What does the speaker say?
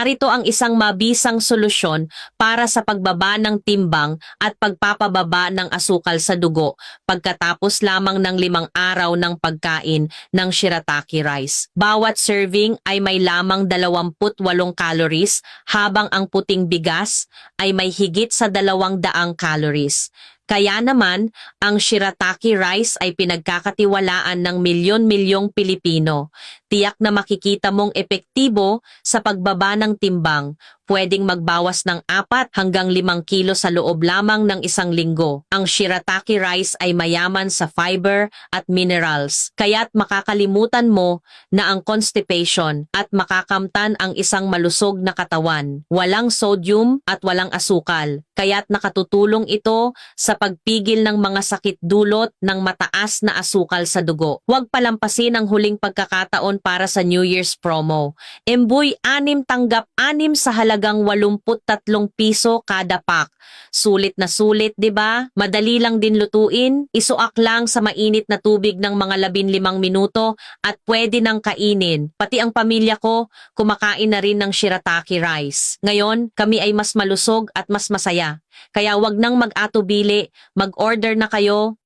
Narito ang isang mabisang solusyon para sa pagbaba ng timbang at pagpapababa ng asukal sa dugo pagkatapos lamang ng 5 araw ng pagkain ng shirataki rice. Bawat serving ay may lamang 28 calories habang ang puting bigas ay may higit sa 200 calories. Kaya naman, ang shirataki rice ay pinagkakatiwalaan ng milyon-milyong Pilipino. Tiyak na makikita mong epektibo sa pagbaba ng timbang. Pwedeng magbawas ng 4 hanggang 5 kilo sa loob lamang ng 1 linggo. Ang shirataki rice ay mayaman sa fiber at minerals, kaya't makakalimutan mo na ang constipation at makakamtan ang isang malusog na katawan. Walang sodium at walang asukal, kaya't nakatutulong ito sa pagpigil ng mga sakit dulot ng mataas na asukal sa dugo. Huwag palampasin ang huling pagkakataon para sa New Year's promo. Emboy 6 tanggap 6 sa halagang 83 piso kada pack. Sulit na sulit, 'di ba? Madali lang din lutuin. Isuak lang sa mainit na tubig ng mga 15 minuto at pwede nang kainin. Pati ang pamilya ko kumakain na rin ng shirataki rice. Ngayon, kami ay mas malusog at mas masaya. Kaya wag nang mag-atubili, mag-order na kayo.